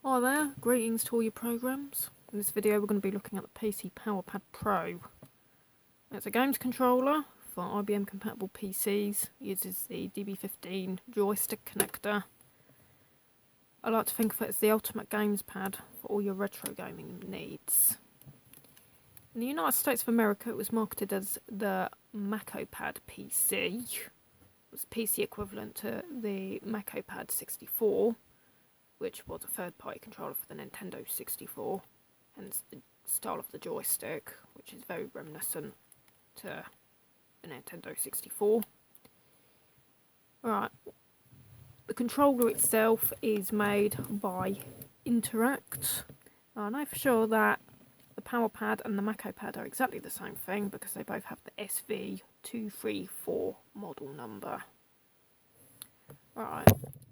Hi there, greetings to all your programs. In this video we're going to be looking at the PC Makopad Pro. It's a games controller for IBM compatible PCs, uses the DB15 joystick connector. I like to think of it as the ultimate games pad for all your retro gaming needs. In the United States of America it was marketed as the Makopad PC. It was PC equivalent to the Makopad 64. Which was a third-party controller for the Nintendo 64, hence the style of the joystick, which is very reminiscent to the Nintendo 64. Right, the controller itself is made by Interact. I know for sure that the Makopad and the Makopad are exactly the same thing because they both have the SV234 model number. Right,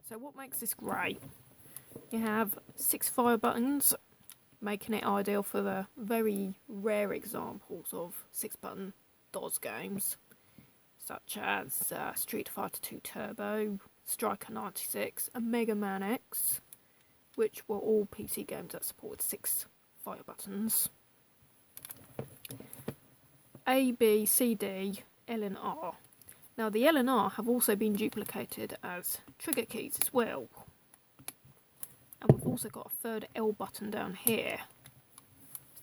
so what makes this great? You have 6 fire buttons, making it ideal for the very rare examples of 6-button DOS games, such as Street Fighter 2 Turbo, Striker 96, and Mega Man X, which were all PC games that supported 6 fire buttons. A, B, C, D, L and R. Now the L and R have also been duplicated as trigger keys as well. And we've also got a third L button down here.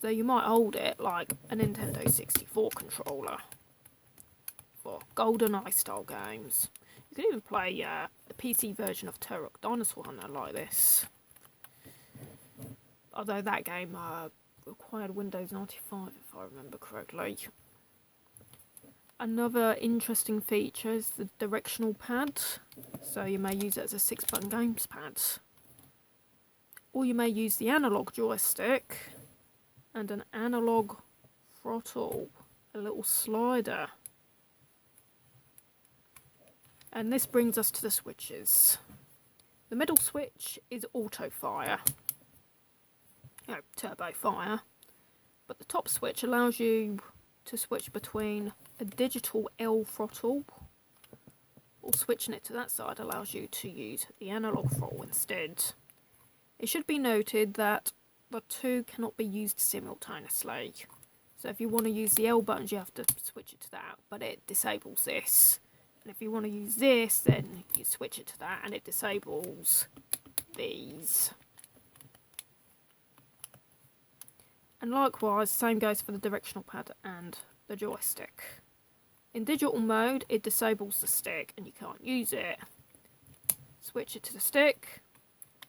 So you might hold it like a Nintendo 64 controller for GoldenEye style games. You can even play a PC version of Turok Dinosaur Hunter like this. Although that game required Windows 95 if I remember correctly. Another interesting feature is the directional pad. So you may use it as a 6-button games pad. Or you may use the analog joystick and an analog throttle, a little slider. And this brings us to the switches. The middle switch is auto fire, turbo fire, but the top switch allows you to switch between a digital L throttle, or switching it to that side allows you to use the analog throttle instead. It should be noted that the two cannot be used simultaneously. So if you want to use the L buttons, you have to switch it to that, but it disables this. And if you want to use this, then you switch it to that, and it disables these. And likewise, same goes for the directional pad and the joystick. In digital mode, it disables the stick, and you can't use it. Switch it to the stick,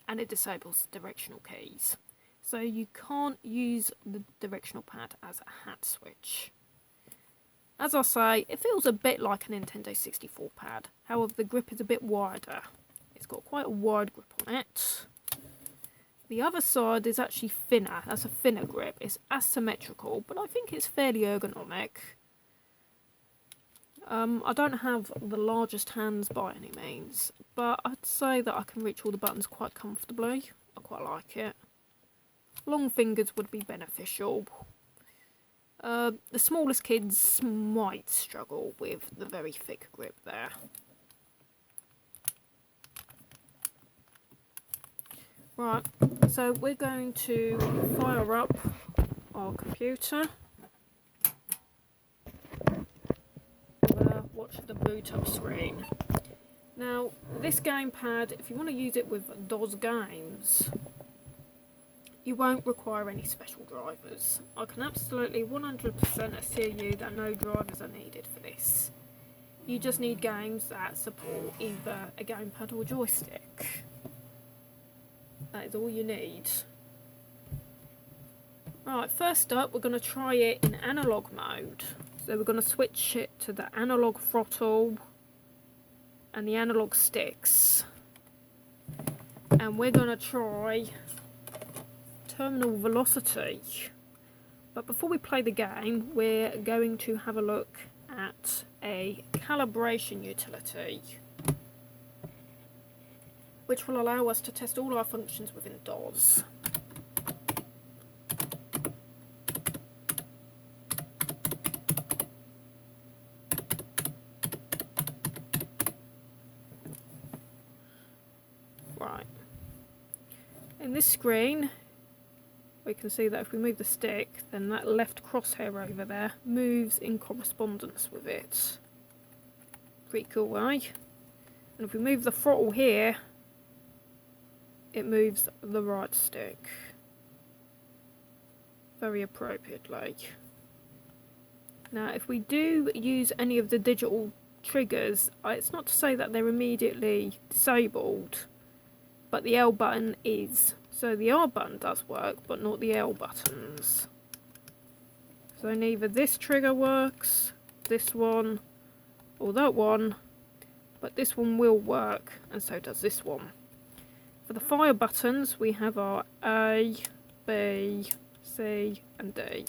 and it disables the directional keys. So you can't use the directional pad as a hat switch. As I say, it feels a bit like a Nintendo 64 pad, however the grip is a bit wider. It's got quite a wide grip on it. The other side is actually thinner, that's a thinner grip. It's asymmetrical, but I think it's fairly ergonomic. I don't have the largest hands by any means, but I'd say that I can reach all the buttons quite comfortably. I quite like it. Long fingers would be beneficial. The smallest kids might struggle with the very thick grip there. Right, so we're going to fire up our computer. Watch the boot up screen. Now, this gamepad, if you want to use it with DOS games, you won't require any special drivers. I can absolutely 100% assure you that no drivers are needed for this. You just need games that support either a gamepad or joystick. That is all you need. Right, first up we're going to try it in analog mode. So we're going to switch it to the analog throttle and the analog sticks. And we're going to try terminal velocity. But before we play the game, we're going to have a look at a calibration utility, which will allow us to test all our functions within DOS. Right. In this screen, we can see that if we move the stick, then that left crosshair over there moves in correspondence with it. Pretty cool, eh? And if we move the throttle here, it moves the right stick. Very appropriate, like. Now, if we do use any of the digital triggers, it's not to say that they're immediately disabled, but the L button is. So the R button does work, but not the L buttons. So neither this trigger works, this one, or that one, but this one will work, and so does this one. For the fire buttons, we have our A, B, C, and D.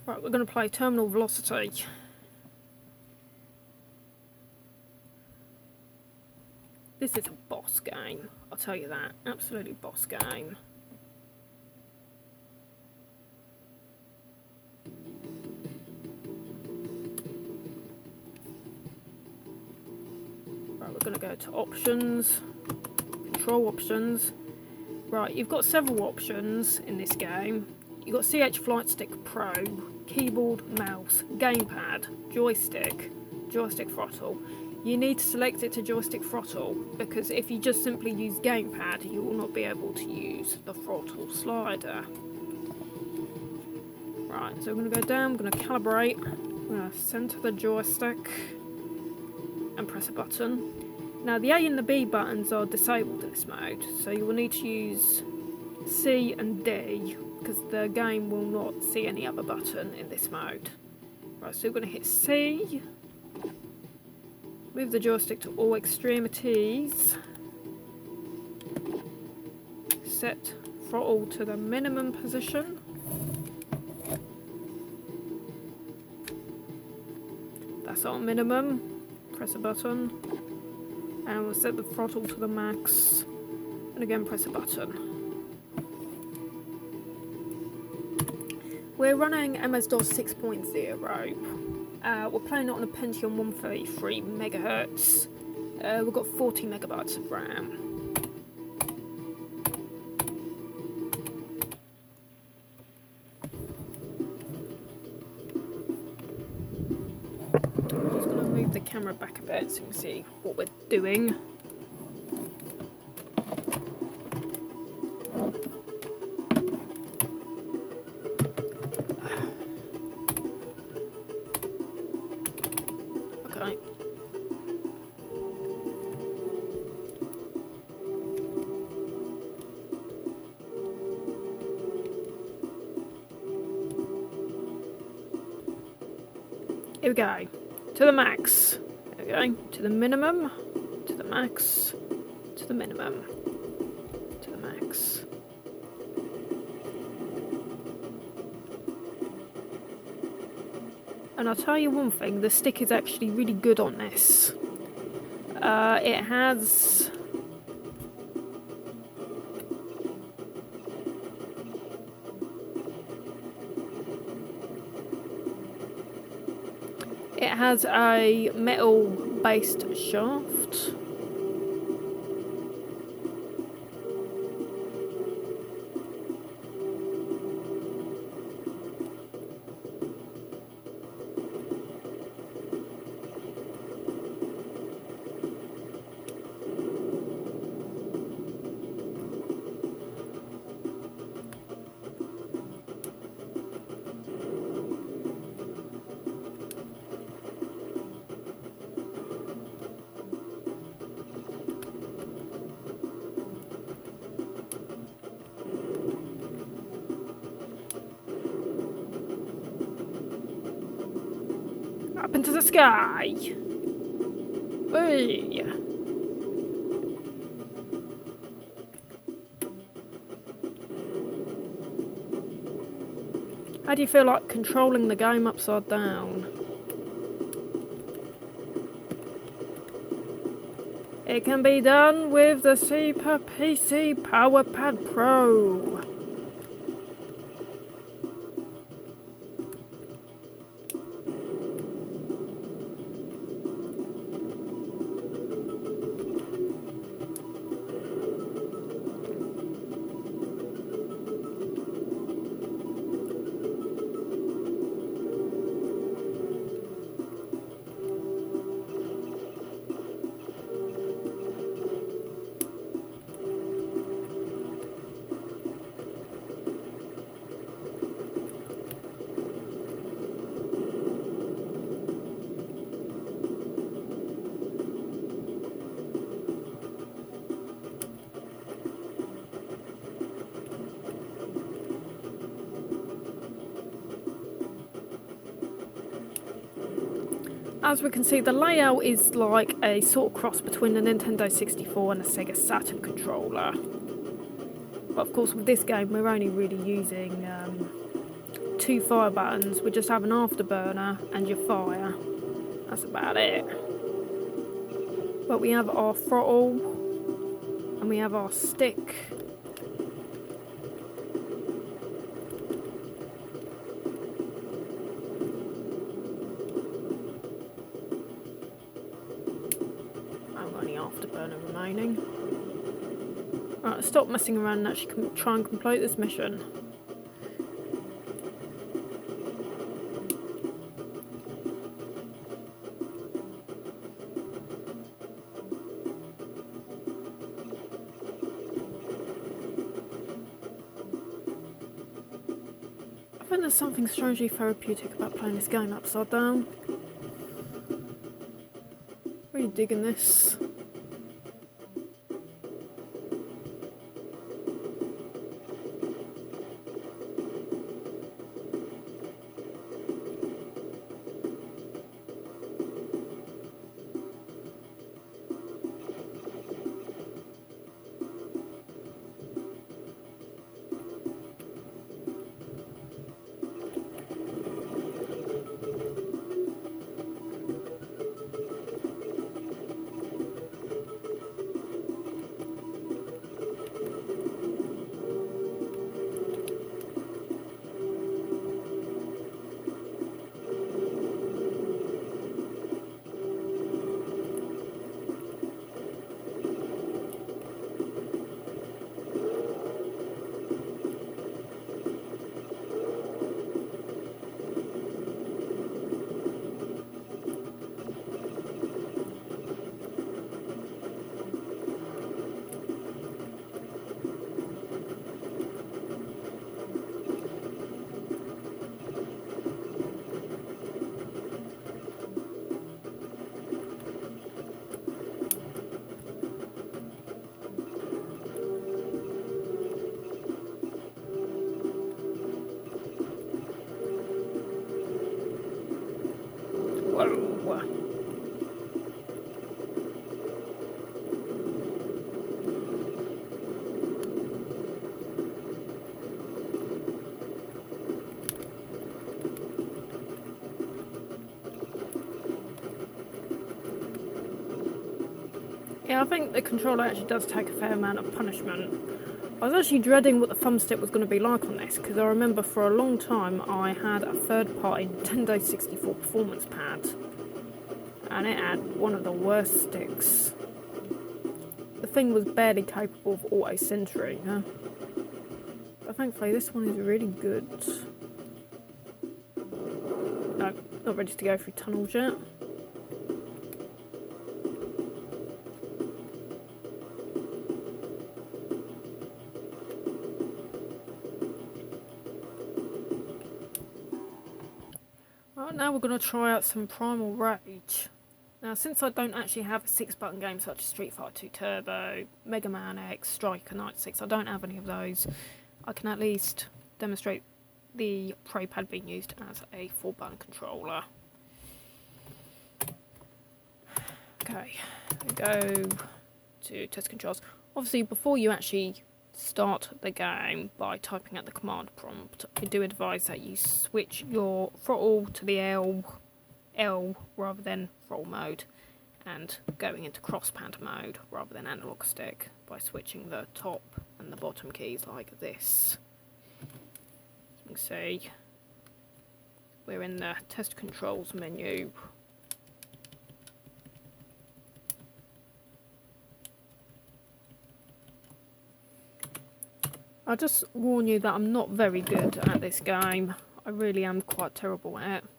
Right, we're going to play Terminal Velocity. This is a boss game, I'll tell you that. Absolutely boss game. Right, we're going to go to options, control options. Right, you've got several options in this game. You've got CH Flight Stick Pro, keyboard, mouse, gamepad, joystick, joystick throttle. You need to select it to joystick throttle, because if you just simply use gamepad, you will not be able to use the throttle slider. Right, so we're going to go down, we're going to calibrate, we're going to centre the joystick and press a button. Now the A and the B buttons are disabled in this mode, so you will need to use C and D, because the game will not see any other button in this mode. Right, so we're going to hit C, move the joystick to all extremities, set throttle to the minimum position, that's our minimum, press a button, and we'll set the throttle to the max, and again press a button. We're running MS-DOS 6.0. We're playing it on a Pentium 133 MHz. We've got 40 megabytes of RAM. I'm just going to move the camera back a bit so you can see what we're doing. Here we go, to the max, there we go, to the minimum, to the max, to the minimum, to the max. And I'll tell you one thing, the stick is actually really good on this. It has... It has a metal-based shaft. Up into the sky. Whee! How do you feel like controlling the game upside down? It can be done with the Super PC Powerpad Pro. as we can see, the layout is like a sort of cross between a Nintendo 64 and a Sega Saturn controller. But of course with this game we're only really using 2 fire buttons. We just have an afterburner and your fire. That's about it. But we have our throttle and we have our stick. I've got any afterburner remaining. Right, stop messing around and actually try and complete this mission. I think there's something strangely therapeutic about playing this game upside down. Really digging this. Whoa. Yeah, I think the controller actually does take a fair amount of punishment. I was actually dreading what the thumbstick was going to be like on this, because I remember for a long time I had a third-party Nintendo 64 performance pad, and it had one of the worst sticks. The thing was barely capable of auto-centering, huh? But thankfully this one is really good. No, not ready to go through tunnels yet. Right, now we're going to try out some Primal Rage. Now, since I don't actually have a 6-button game such as Street Fighter 2 Turbo, Mega Man X, Striker 96, I don't have any of those, I can at least demonstrate the Pro Pad being used as a 4-button controller. Okay, we go to test controls. Obviously, before you actually start the game by typing out the command prompt, I do advise that you switch your throttle to the L rather than throttle mode, and going into cross-pad mode rather than analog stick by switching the top and the bottom keys like this. As you can see, we're in the test controls menu. I'll just warn you that I'm not very good at this game. I really am quite terrible at it.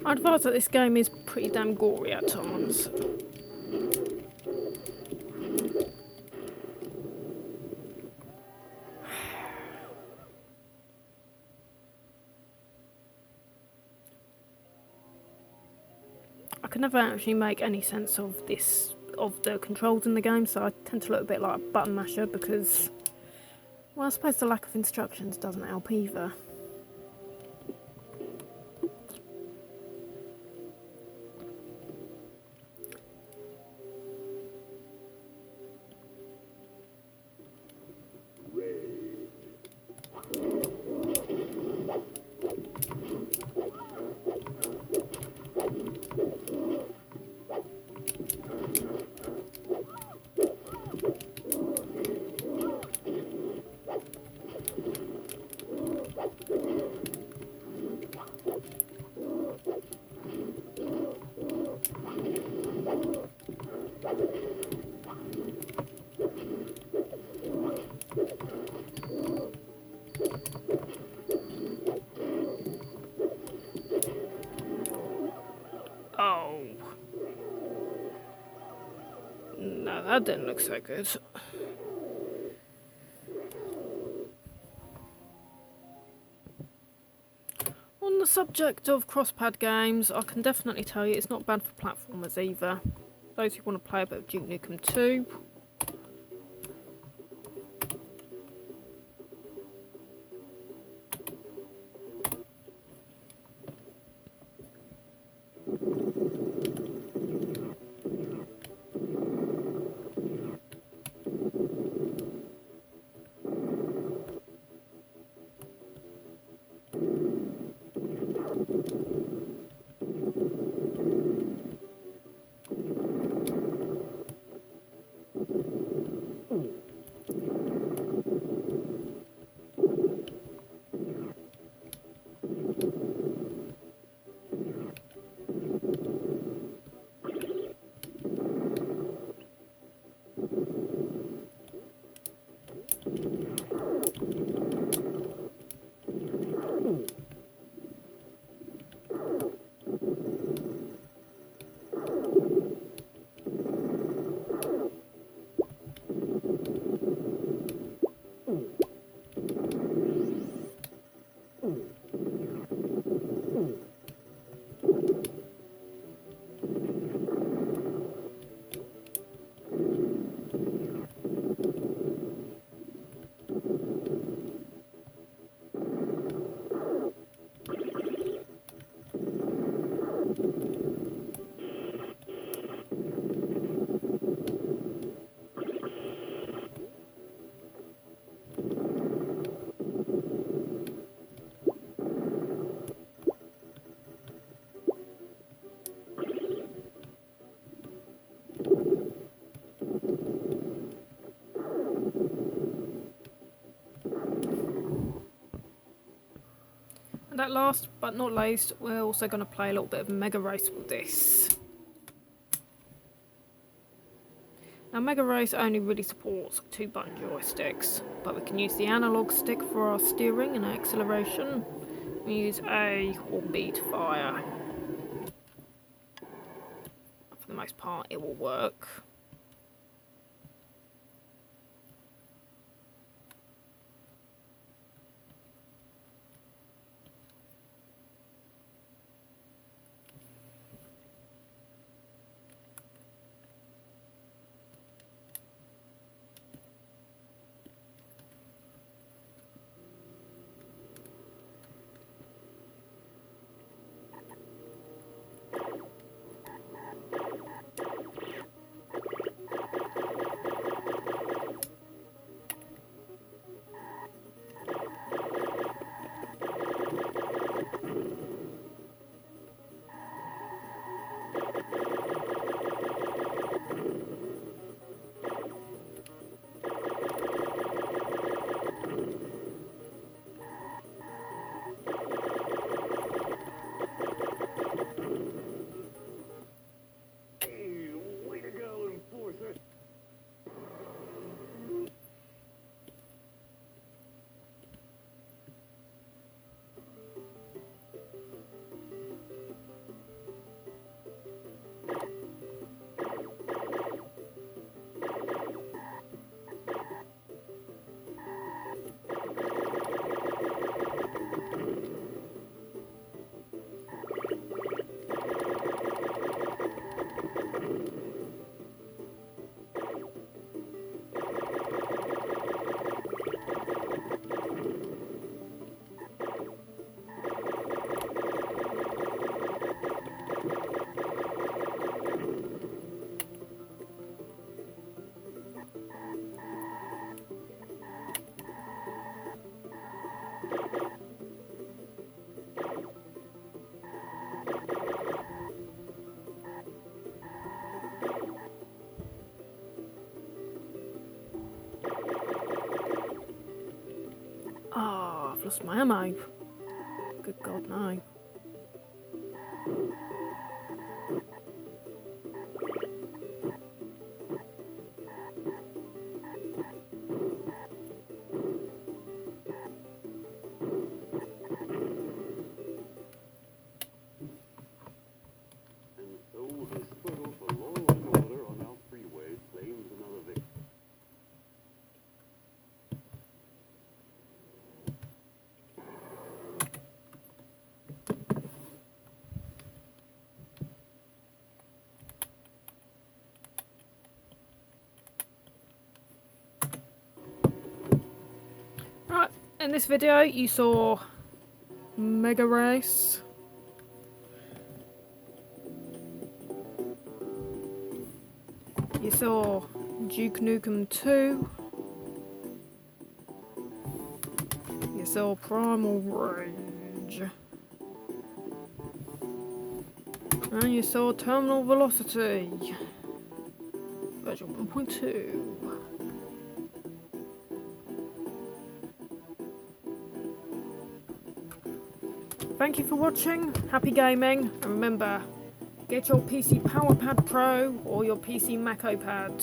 I advise that this game is pretty damn gory at times. I can never actually make any sense of the controls in the game, so I tend to look a bit like a button masher because, well, I suppose the lack of instructions doesn't help either. Oh. No, that didn't look so good. On the subject of cross-pad games, I can definitely tell you it's not bad for platformers either. Those who want to play a bit of Duke Nukem 2. And at last, but not least, we're also going to play a little bit of Megarace with this. Now Megarace only really supports 2-button joysticks, but we can use the analog stick for our steering and acceleration. We use A or B to fire. For the most part it will work. lost my ammo. Good God, no. Right, in this video you saw Megarace. You saw Duke Nukem 2. You saw Primal Rage. And you saw Terminal Velocity. Version 1.2. Thank you for watching, happy gaming, and remember, get your PC PowerPad Pro or your PC Makopad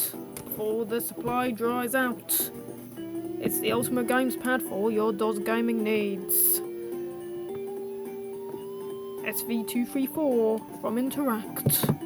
before the supply dries out. It's the ultimate games pad for your DOS gaming needs. SV234 from Interact.